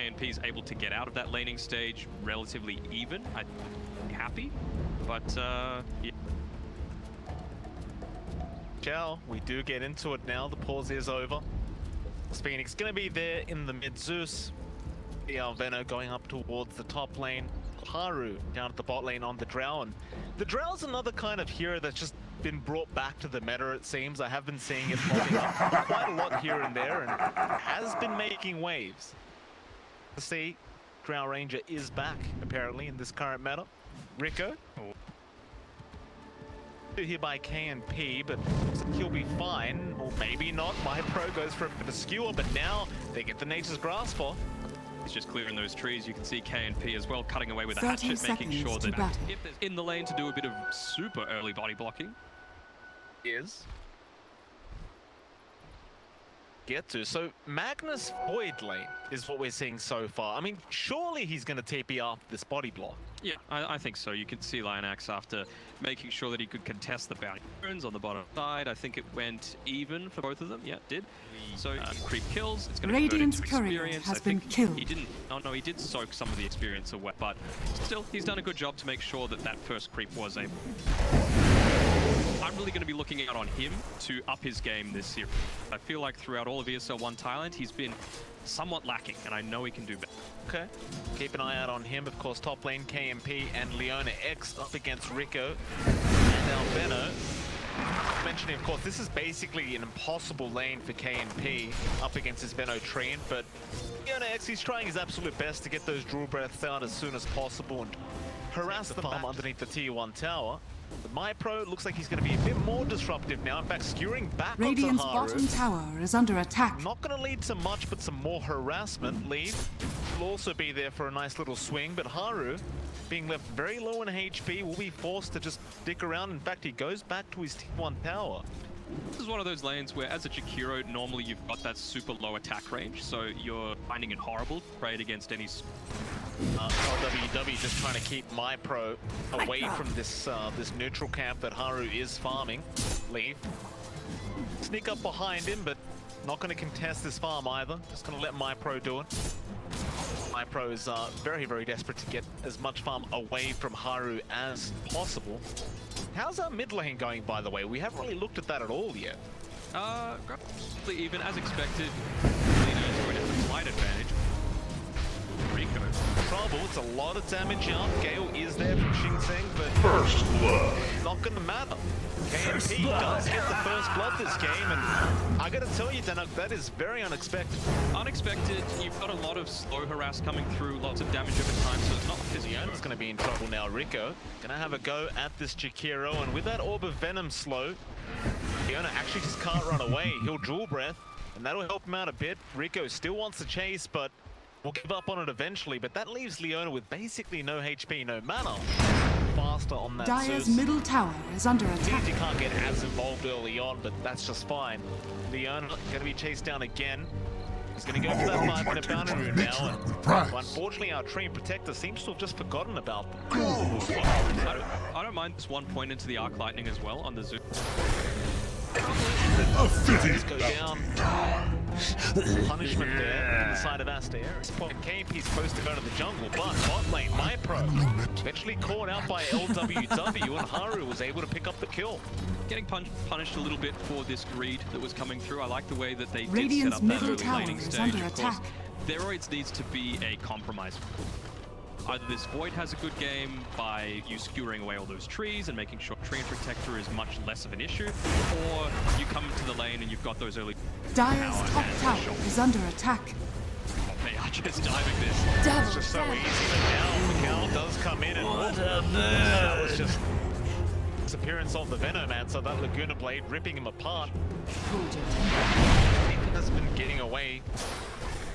KNP is able to get out of that laning stage relatively even, I'd be happy. But yeah. Ciao, we do get into it now. The pause is over. Phoenix gonna be there in the mid Zeus. Veno going up towards the top lane. Haru down at the bot lane on the Drow. And the Drow's another kind of hero that's just been brought back to the meta, it seems. I have been seeing it popping up quite a lot here and there and has been making waves. To see, Drow Ranger is back apparently in this current meta. Rico. Here by KNP, but looks like he'll be fine, or maybe not. My Pro goes for a bit of a skewer, but now they get the Nature's Grasp off. He's just clearing those trees. You can see KNP as well cutting away with a hatchet, making sure that if there's in the lane to do a bit of super early body blocking. Is get to. So Magnus Void lane is what we're seeing so far. I mean, surely he's going to TP after this body block. Yeah, I think so. You can see Lionax after making sure that he could contest the bounty burns on the bottom side. I think it went even for both of them. Yeah, it did. So creep kills. It's going to convert into experience. Has been killed. He didn't. Oh no, he did soak some of the experience away, but still, he's done a good job to make sure that that first creep was able. I'm really going to be looking out on him to up his game this year. I feel like throughout all of ESL One Thailand, he's been somewhat lacking, and I know he can do better. Okay, keep an eye out on him. Of course, top lane KNP and Leona X up against Rico and Albeno. Mentioning, of course, this is basically an impossible lane for KNP up against his Veno Treant, but Leona X, he's trying his absolute best to get those Drool Breaths out as soon as possible and harass the farm underneath the tier 1 tower. But my Pro looks like he's going to be a bit more disruptive now. In fact, skewering back Radiant's onto Haru. bottom tower is under attack. Not going to lead to much, but some more harassment. Leave will also be there for a nice little swing, but Haru, being left very low in HP, will be forced to just stick around. In fact, he goes back to his tier 1 tower. This is one of those lanes where, as a Jakiro, normally you've got that super low attack range, so you're finding it horrible to trade it against any... LWW just trying to keep my Pro away from this this neutral camp that Haru is farming. Leave. Sneak up behind him, but not going to contest this farm either. Just going to let my Pro do it. My Pro is very, very desperate to get as much farm away from Haru as possible. How's our mid lane going, by the way? We haven't really looked at that at all yet. Even as expected, Lena is going to have a slight advantage. Rico. Trouble, it's a lot of damage up. Gale is there from Shinseng, but First blood. It's not going to matter. KNP does get the first blood this game, and I got to tell you, Danuk, that is very unexpected. Unexpected. You've got a lot of slow harass coming through, lots of damage over time, so it's not physically. Leona's going to be in trouble now. Rico going to have a go at this Jakiro, and with that Orb of Venom slow, Leona actually just can't run away. He'll Drool Breath, and that'll help him out a bit. Rico still wants to chase, but we'll give up on it eventually, but that leaves Leona with basically no HP, no mana. Faster on that Dire's Zeus. middle tower is under attack. You can't get as involved early on, but that's just fine. Leona going to be chased down again. He's going to go for that 5-minute bounty rune now. And unfortunately, our Treant Protector seems to have just forgotten about them. I don't mind this 1 point into the Arc Lightning as well on the Zeus. Let's go down. Punishment there on the side of Aster Aries. KNP's supposed to go to the jungle, but bot lane, my Pro, eventually caught out by LWW, and Haru was able to pick up the kill. Getting punished a little bit for this greed that was coming through. I like the way that they Radiant's did set up that middle early tower laning is stage. under Of course, attack. Theroids needs to be a compromise. Either this Void has a good game by you skewering away all those trees and making sure Treant Protector is much less of an issue, or you come into the lane and you've got those early... Dire's top tower is under attack. They are just diving this. It's just so easy, but now Miguel does come in, and that was just disappearance of the Venomancer, that Laguna Blade ripping him apart. Nathan has been getting away.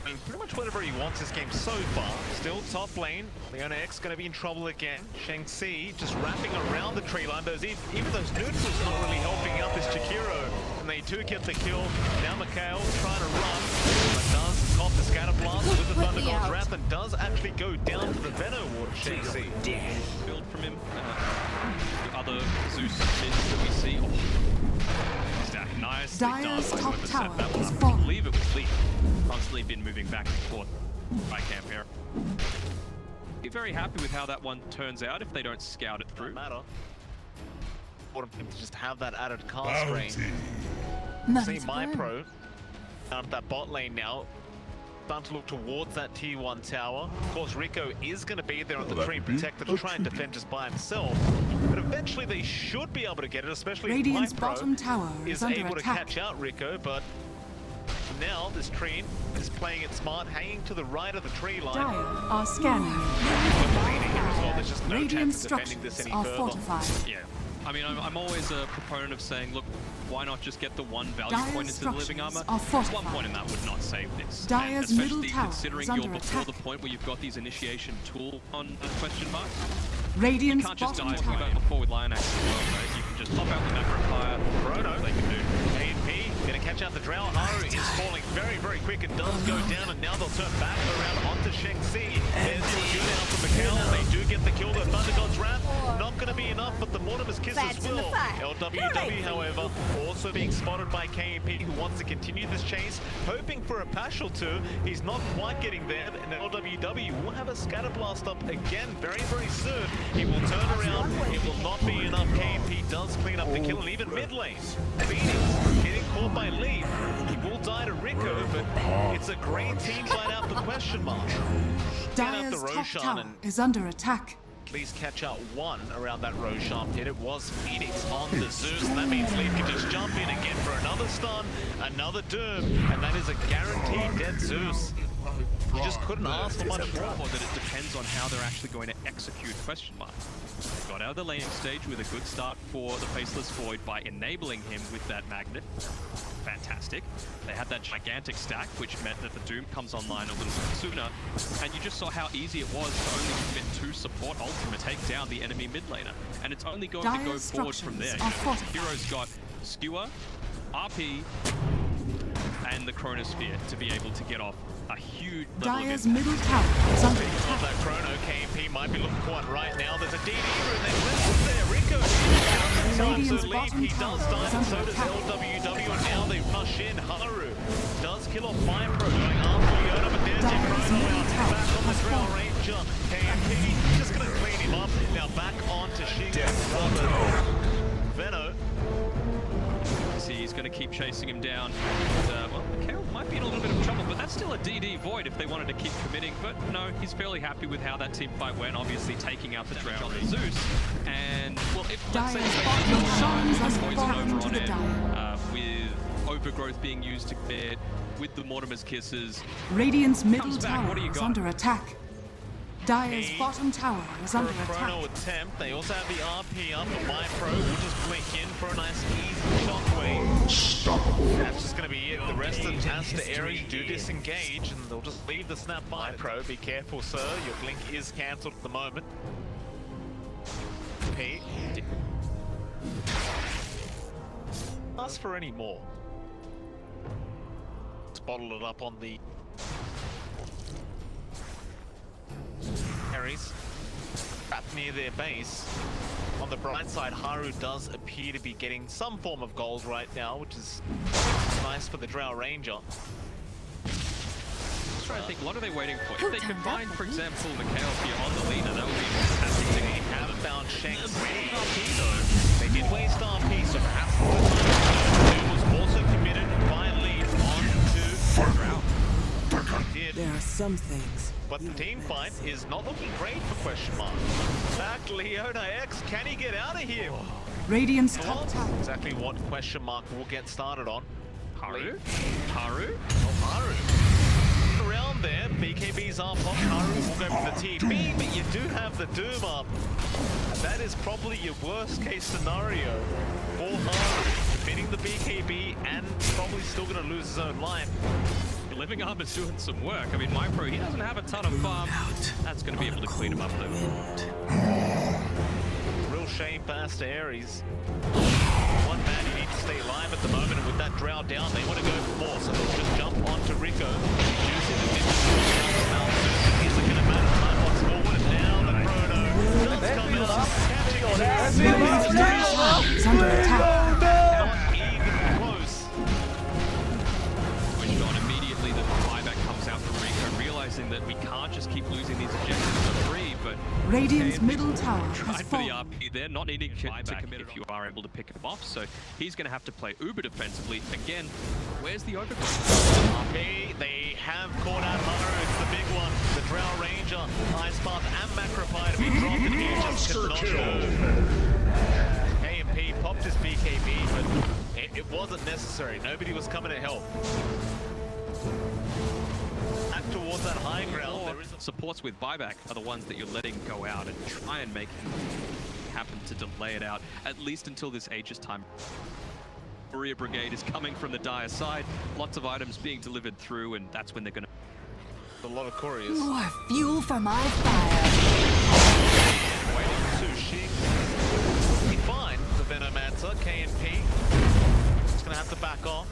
I mean, pretty much whatever he wants this game so far. Still top lane. Leona X going to be in trouble again. Shang-Chi just wrapping around the tree line. Even those neutrals not really helping out this Jakiro. And they do get the kill. Now Mikhail trying to run. But does cop the scatter blast with the Thunder God's Wrath and does actually go down to the Veno Ward. Shang-Chi. Build from him. The other Zeus mids that we see. Nice. Dire's top tower is falling. I believe it was Lee. Constantly been moving back and forth. by camp here. Be very happy with how that one turns out if they don't scout it through. Matter. Important for him to just have that added cast range. See my pro down at that bot lane now. Starting to look towards that T1 tower. Of course, Rico is going to be there on the tree protector to try and defend just by himself. But eventually they should be able to get it, especially Radiant's if my pro bottom tower is under able to attack. catch out Rico. But now this tree is playing it smart, hanging to the right of the tree line. Dire are scanning. Leading here as well. There's just no Radiant chance of defending this structures any are further. fortified. Yeah. I mean, I'm always a proponent of saying, look, why not just get the one value Dire's point into the living armor? structures are fortified. One point in that would not save this. Dire's And middle especially tower considering is you're under before attack. the point where you've got these initiation tool on question mark. You Radiant's can't just bottom die tower. about before with Lion Axe as well, right? You can just pop out the macro fire. Chrono. They can do. A&P gonna catch out the Drow. Haru is falling very, very quick and does go down, and now they'll turn back around onto Sheng Xi. There's the shootout from Mikhail. They do get the kill. The Thunder God's Wrath not gonna be enough, but the Mortimer's Kisses will. LWW, however, also being spotted by KMP, who wants to continue this chase, hoping for a Pash or two. He's not quite getting there, and LWW will have a Scatter Blast up again very, very soon. He will turn around. It will not be enough. KMP does clean up the kill, and even mid lane. Phoenix getting caught by Leaf. He will die to Rico, but it's a great team fight out the question mark. Dire's the top Roshan tower and- is under attack. Please catch out one around that Roshan pit. It was Phoenix on the Zeus, and that means Leaf can just jump in again for another stun, another Doom, and that is a guaranteed dead Zeus. You just couldn't ask for much more. Or that it depends on how they're actually going to execute question mark. Got out of the laning stage with a good start for the Faceless Void by enabling him with that magnet. Fantastic. They had that gigantic stack, which meant that the Doom comes online a little bit sooner, and you just saw how easy it was to only commit 2 support ultimate take down the enemy mid laner, and it's only going to go Dire's forward from there. structures are fortified. Hero's got Skewer, RP, and the Chronosphere to be able to get off a huge level Dire's of middle tower is under Of attack. that Chrono, KMP might be looking for one right now. There's a DD room, they rest there. Rico Radiant's so Leaf, bottom he does tower die, is and under so does attack. LWW, and now they rush in. Haru does kill off Pro, going after Leona, but there's your Dire's Chrono middle out. tower Back on the has Drow fallen. Ranger. KMP just gonna clean him up. Now back on to Shingo. Veno. See, he's going to keep chasing him down. And, well, Mikhail might be in a little bit of trouble, but that's still a DD Void if they wanted to keep committing. But no, he's fairly happy with how that team fight went, obviously taking out the Drow on the Zeus. And, well, if, let's say, Dire's they bottom shines as poison fallen over to on the it, dire. with Overgrowth being used to commit, with the Mortimer's Kisses. Radiant's middle Comes back, tower what do you is got? under attack. Dire's Hey. bottom tower is For under a Chrono attack. attempt, they also have the RP up, but Pro will just blink in for a nice easy shockwave. That's just going to be it. The rest of Aster Aries do disengage, and they'll just leave the snap by Pro. Be careful, sir. Your blink is cancelled at the moment. P. Ask for any more. Let's bottle it up on the Aries. Trapped near their base. On the bright side, Haru does appear to be getting some form of gold right now, which is nice for the Drow Ranger. Just trying to think, what are they waiting for? If they could find, for example, Mikhail here on the leader, that would be a fantastic thing. They haven't found Sheng Xi though. They did waste RP, so perhaps the time was also committed by lead on to Drow. Did. There are some things. But the team fight is not looking great for question mark. Back Leona X, can he get out of here? Radiant's Well, top tower. exactly what question mark will get started on. Haru? Haru? Oh, Haru. Around there, BKB's up, pop Haru will go for the TP, but you do have the Doom up. That is probably your worst case scenario for Haru. Defeating the BKB and probably still going to lose his own life. The Living Armor's doing some work. I mean, Pro, he doesn't have a ton of farm. That's going to be able to clean him up, though. Real shame for Aster Aries. One man, you need to stay alive at the moment, and with that Drow down, they want to go for more, so they'll just jump onto Rico. Using the mid isn't going to matter. Time walks forward, and now the Chrono does come out, catching Radiant's middle tower is under attack. not even close. Switched on immediately, the buyback comes out from Rico, realizing that we tower has Tried for the fallen. RP there, not needing to commit if you are able to pick him off. So he's going to have to play uber defensively. Again, where's the overgrowth? RP, they have caught out Haru. It's the big one. The Drow Ranger, Ice Path, and Macropie to be dropped, and he just could not move. KMP popped his BKB, but it wasn't necessary. Nobody was coming to help. Back towards that high ground. There is Supports with buyback are the ones that you're letting go out and try and make happen to delay it out, at least until this Aegis time. Warrior Brigade is coming from the Dire side. Lots of items being delivered through, and that's when they're going to... a lot of couriers. More fuel for my fire. Waiting to Shing. He finds the Venomancer, KNP. He's going to have to back off.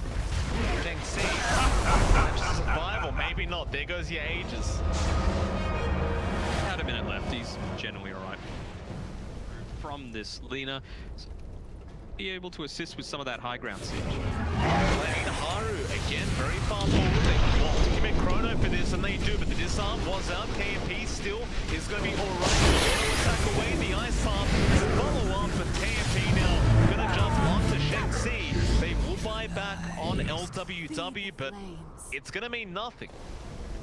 Deng C. That's survival, maybe not. There goes your Aegis. About a minute left, he's generally alright. From this Lina, be able to assist with some of that high ground siege. Playing Haru again, very far forward. They want to commit Chrono for this, and they do, but the disarm was out. KMP still is going to be alright. Attack away the Ice Path. Follow up, but KMP now going to jump onto Shen C. They will buy back on LWW, but it's going to mean nothing.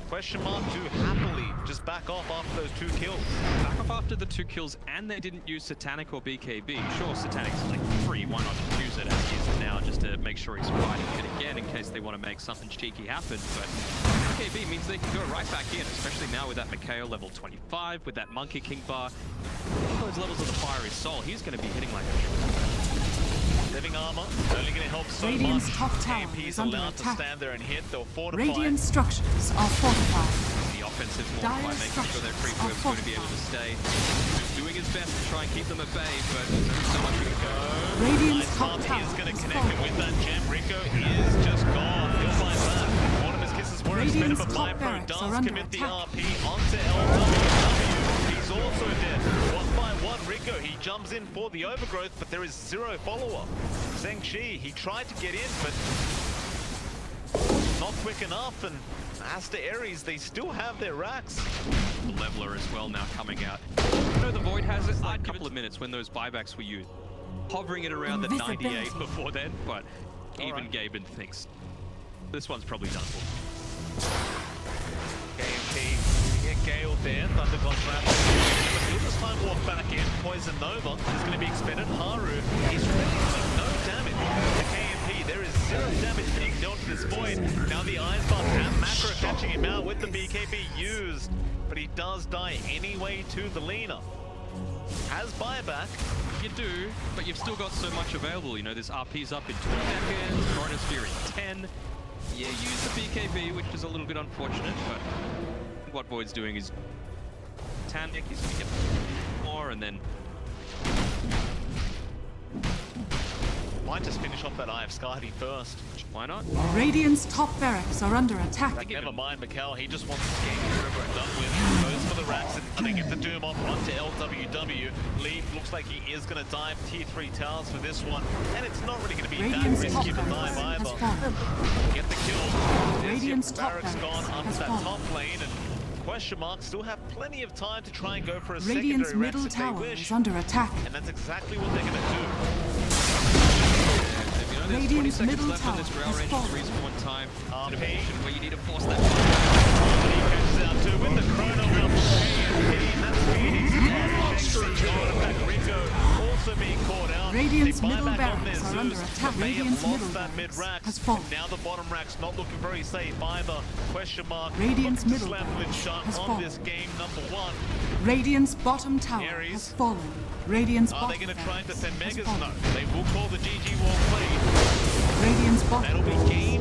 Question mark to happily just back off after those 2 kills. Back off after the 2 kills, and they didn't use Satanic or BKB. Sure, Satanic's like free, why not just use it as he is now, just to make sure he's fighting it again in case they want to make something cheeky happen. But BKB means they can go right back in, especially now with that Mikhail level 25, with that Monkey King bar. Those levels of the Fiery Soul, he's going to be hitting like a Living armor, only going to help so Radiant's much. top tower KMP's is under allowed to attack. stand there and hit. They'll fortify. Radiant structures are fortified. the offensive more Dire by making sure their creep structures web's going to be able to stay. Doing his best to try and keep them at bay, but there's so much we can go. Radiant's Ice top Path tower is going to is connect him with that gem. Rico is just gone. He'll find that. Mortimer's kisses were expended, Radiant's but top Bipro barracks does are under commit the attack. RP onto LWW. He's also dead. 1 by 1, Rico, he jumps in for the overgrowth, but there is 0 follow-up. Zheng Shi, he tried to get in, but not quick enough, and Aster Aries, they still have their racks. The leveler as well now coming out. You know, the Void has it like a couple of minutes when those buybacks were used. Hovering it around the 98 before then, but even Gaben thinks this one's probably done for. KMP, get Gale there, Thundergon trap. But he'll just time walk back in. Poison Nova is going to be expended. Haru is really doing no damage to KMP. There is 0 damage being dealt to this Void. Now the Ice Buff and Macro catching him out with the BKB used. But he does die anyway to the Lina. Has buyback. You do, but you've still got so much available. You know, this RP's up in 20 seconds, Chronosphere in 10. Yeah, use the BKB, which is a little bit unfortunate, but what Void's doing is Tandic, he's going to get more, and then... Might just finish off that Eye of Skadi first. Why not? Radiant's top barracks are under attack. Like, never mind, Mikhail, he just wants this game over and done with. Goes for the racks, and they get the Doom off onto LWW. Leaf looks like he is going to dive tier 3 towers for this one, and it's not really going to be Radiant's that top risky of a barracks dive has either. fallen. Get the kill. Radiant's There's top Barracks gone barracks up has to that fallen. top lane, and question mark still have plenty of time to try and go for a Radiant's secondary middle racks if they tower wish, is under attack. and that's exactly what they're going to do. You know, there's 20 Radiant's seconds middle left on this tower Drow has Range fallen. respawn time. RP. In a position where you need to force that He catches out too with the chrono up. That's Phoenix. Rico also being caught out. Radiant's They buy middle back on barracks their are under Zeus, attack. but they have Radiant's lost middle that barracks mid-rack. has fallen. Now the bottom rack's not looking very safe either. Question mark. Radiant's Looks to middle slam barracks shot has on fallen. this game number 1. Radiant's bottom tower Aries. has fallen. Radiant's Are bottom they going to try and barracks defend has Megas? fallen. No. They will call the GG wall play. Radiant's bottom That'll be barracks game